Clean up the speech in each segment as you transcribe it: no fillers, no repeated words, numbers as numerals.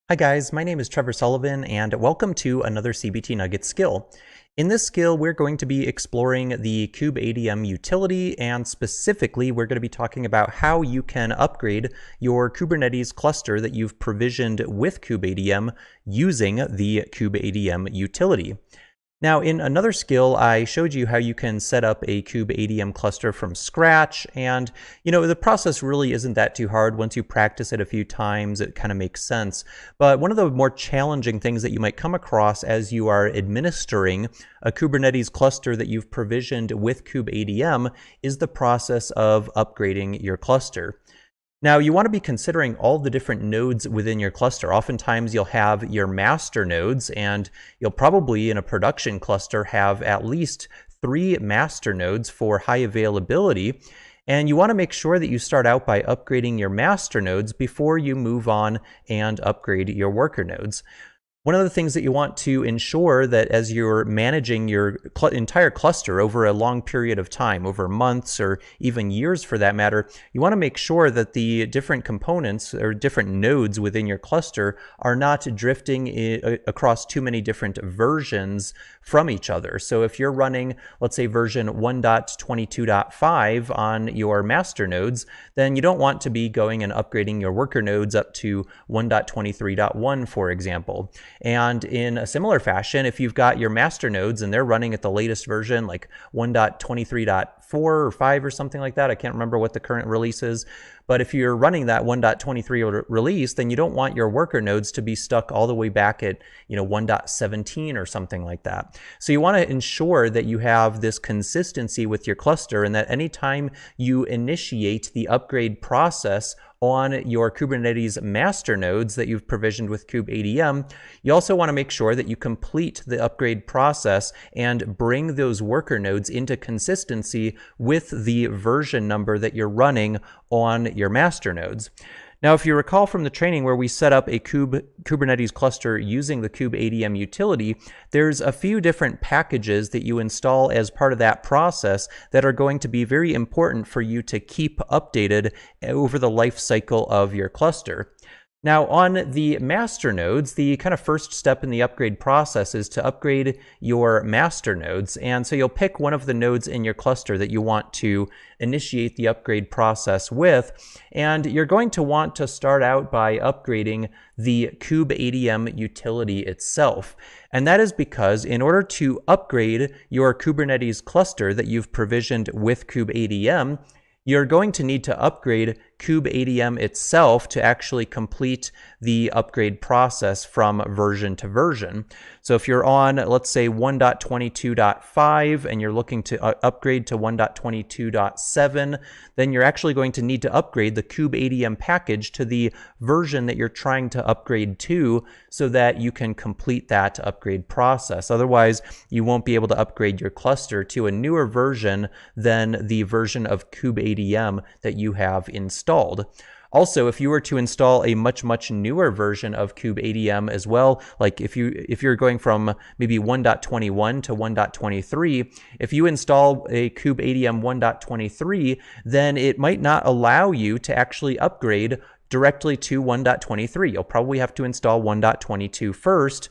Hi guys, my name is Trevor Sullivan and welcome to another CBT Nugget skill. In this skill, we're going to be exploring the Kubeadm utility, and specifically, we're going to be talking about how you can upgrade your Kubernetes cluster that you've provisioned with Kubeadm using the Kubeadm utility. Now, in another skill, I showed you how you can set up a Kubeadm cluster from scratch, and the process really isn't that too hard. Once you practice it a few times, it kind of makes sense. But one of the more challenging things that you might come across as you are administering a Kubernetes cluster that you've provisioned with Kubeadm is the process of upgrading your cluster. Now, you want to be considering all the different nodes within your cluster. Oftentimes, you'll have your master nodes, and you'll probably, in a production cluster, have at least 3 master nodes for high availability. And you want to make sure that you start out by upgrading your master nodes before you move on and upgrade your worker nodes. One of the things that you want to ensure that as you're managing your entire cluster over a long period of time, over months or even years for that matter, you want to make sure that the different components or different nodes within your cluster are not drifting across too many different versions from each other. So if you're running, let's say, version 1.22.5 on your master nodes, then you don't want to be going and upgrading your worker nodes up to 1.23.1, for example. And in a similar fashion, if you've got your master nodes and they're running at the latest version, like 1.23.4 or 5 or something like that, I can't remember what the current release is, but if you're running that 1.23 release, then you don't want your worker nodes to be stuck all the way back at 1.17 or something like that. So you want to ensure that you have this consistency with your cluster, and that anytime you initiate the upgrade process on your Kubernetes master nodes that you've provisioned with Kubeadm, you also want to make sure that you complete the upgrade process and bring those worker nodes into consistency with the version number that you're running on your master nodes. Now, if you recall from the training where we set up a Kubernetes cluster using the Kubeadm utility, there's a few different packages that you install as part of that process that are going to be very important for you to keep updated over the life cycle of your cluster. Now, on the master nodes, the kind of first step in the upgrade process is to upgrade your master nodes. And so you'll pick one of the nodes in your cluster that you want to initiate the upgrade process with. And you're going to want to start out by upgrading the Kubeadm utility itself. And that is because in order to upgrade your Kubernetes cluster that you've provisioned with Kubeadm, you're going to need to upgrade Kubeadm itself to actually complete the upgrade process from version to version. So if you're on, let's say, 1.22.5 and you're looking to upgrade to 1.22.7, then you're actually going to need to upgrade the Kubeadm package to the version that you're trying to upgrade to so that you can complete that upgrade process. Otherwise, you won't be able to upgrade your cluster to a newer version than the version of Kubeadm that you have installed. Also, if you were to install a much newer version of Kubeadm as well, like if you're going from maybe 1.21 to 1.23, if you install a Kubeadm 1.23, then it might not allow you to actually upgrade directly to 1.23. You'll probably have to install 1.22 first,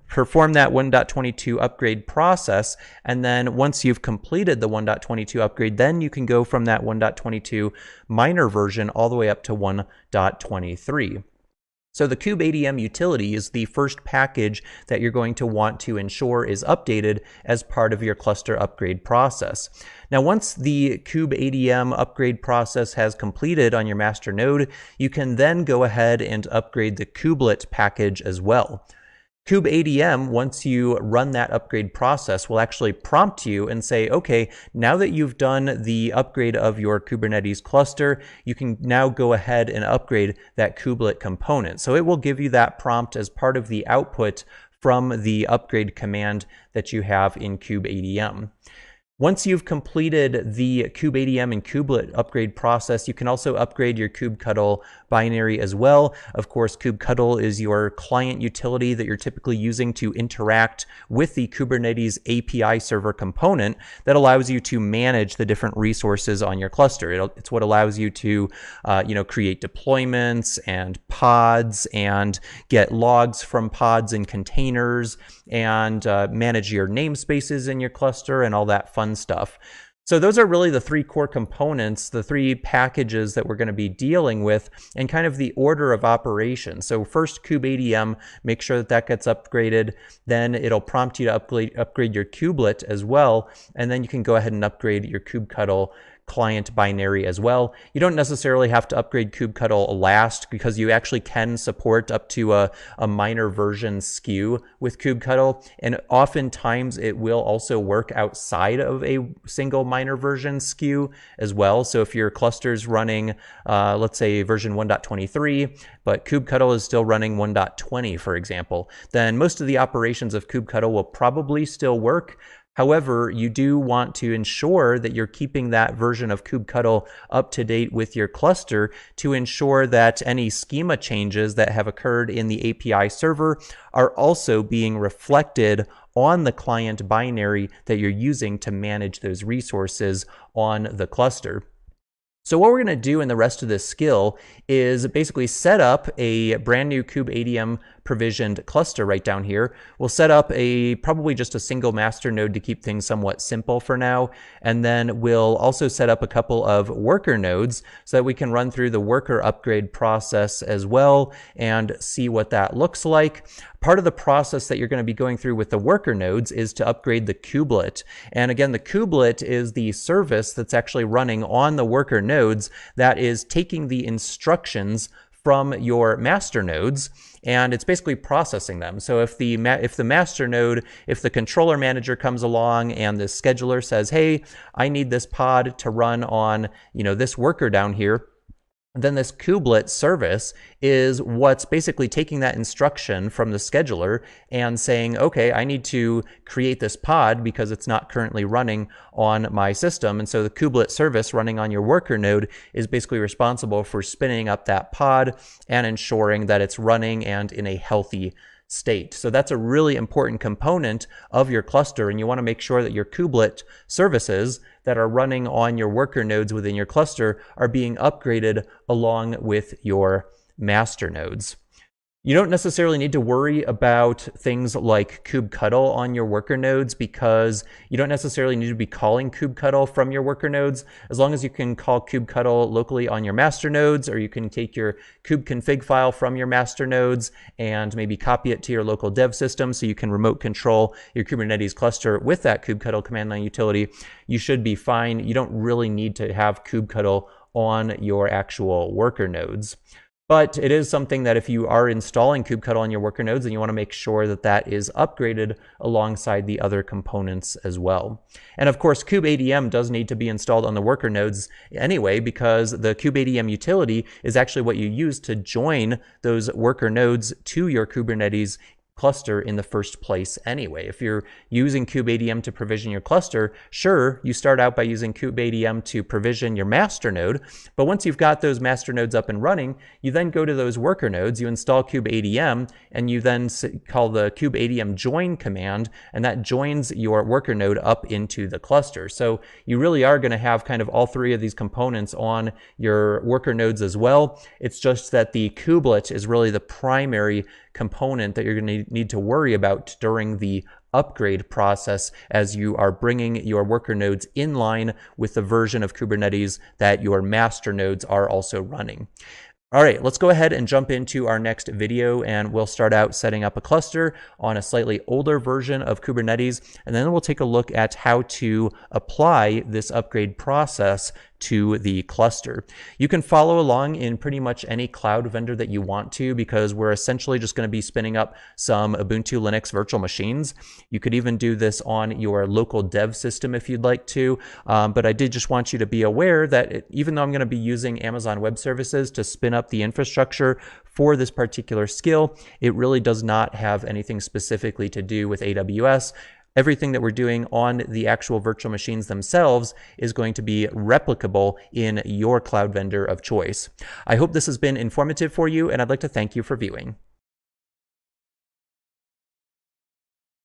perform that 1.22 upgrade process, and then once you've completed the 1.22 upgrade, then you can go from that 1.22 minor version all the way up to 1.23. So the Kubeadm utility is the first package that you're going to want to ensure is updated as part of your cluster upgrade process. Now, once the Kubeadm upgrade process has completed on your master node, you can then go ahead and upgrade the kubelet package as well. Kubeadm, once you run that upgrade process, will actually prompt you and say, okay, now that you've done the upgrade of your Kubernetes cluster, you can now go ahead and upgrade that kubelet component. So it will give you that prompt as part of the output from the upgrade command that you have in Kubeadm. Once you've completed the Kubeadm and kubelet upgrade process, you can also upgrade your kubectl binary as well. Of course, kubectl is your client utility that you're typically using to interact with the Kubernetes API server component that allows you to manage the different resources on your cluster. It's what allows you to create deployments and pods and get logs from pods and containers and manage your namespaces in your cluster and all that fun stuff. So those are really the three core components, the three packages that we're going to be dealing with, and kind of the order of operation. So first, Kubeadm, make sure that that gets upgraded. Then it'll prompt you to upgrade your kubelet as well, and then you can go ahead and upgrade your kubectl client binary as well. You don't necessarily have to upgrade kubectl last because you actually can support up to a minor version SKU with kubectl, and oftentimes it will also work outside of a single minor version SKU as well. So if your cluster's running, let's say version 1.23, but kubectl is still running 1.20, for example, then most of the operations of kubectl will probably still work. However, you do want to ensure that you're keeping that version of kubectl up to date with your cluster to ensure that any schema changes that have occurred in the API server are also being reflected on the client binary that you're using to manage those resources on the cluster. So what we're going to do in the rest of this skill is basically set up a brand new Kubeadm provisioned cluster right down here. We'll set up probably just a single master node to keep things somewhat simple for now. And then we'll also set up a couple of worker nodes so that we can run through the worker upgrade process as well and see what that looks like. Part of the process that you're going to be going through with the worker nodes is to upgrade the kubelet. And again, the kubelet is the service that's actually running on the worker nodes that is taking the instructions from your master nodes, and it's basically processing them. So if the master node, if the controller manager comes along and the scheduler says, hey, I need this pod to run on, this worker down here, then this kubelet service is what's basically taking that instruction from the scheduler and saying, okay, I need to create this pod because it's not currently running on my system. And so the kubelet service running on your worker node is basically responsible for spinning up that pod and ensuring that it's running and in a healthy state. So that's a really important component of your cluster, and you want to make sure that your kubelet services that are running on your worker nodes within your cluster are being upgraded along with your master nodes. You don't necessarily need to worry about things like kubectl on your worker nodes because you don't necessarily need to be calling kubectl from your worker nodes. As long as you can call kubectl locally on your master nodes, or you can take your kubeconfig file from your master nodes and maybe copy it to your local dev system so you can remote control your Kubernetes cluster with that kubectl command line utility, you should be fine. You don't really need to have kubectl on your actual worker nodes. But it is something that if you are installing kubectl on your worker nodes, then you want to make sure that that is upgraded alongside the other components as well. And of course, Kubeadm does need to be installed on the worker nodes anyway, because the Kubeadm utility is actually what you use to join those worker nodes to your Kubernetes cluster in the first place anyway. If you're using Kubeadm to provision your cluster, sure, you start out by using Kubeadm to provision your master node, but once you've got those master nodes up and running, you then go to those worker nodes, you install Kubeadm, and you then call the Kubeadm join command, and that joins your worker node up into the cluster. So you really are going to have kind of all three of these components on your worker nodes as well. It's just that the kubelet is really the primary component that you're going to need to worry about during the upgrade process as you are bringing your worker nodes in line with the version of Kubernetes that your master nodes are also running. All right, let's go ahead and jump into our next video, and we'll start out setting up a cluster on a slightly older version of Kubernetes, and then we'll take a look at how to apply this upgrade process to the cluster. You can follow along in pretty much any cloud vendor that you want to, because we're essentially just going to be spinning up some Ubuntu Linux virtual machines. You could even do this on your local dev system if you'd like to, but I did just want you to be aware that even though I'm going to be using Amazon Web Services to spin up the infrastructure for this particular skill, it really does not have anything specifically to do with AWS. everything that we're doing on the actual virtual machines themselves is going to be replicable in your cloud vendor of choice. I hope this has been informative for you, and I'd like to thank you for viewing.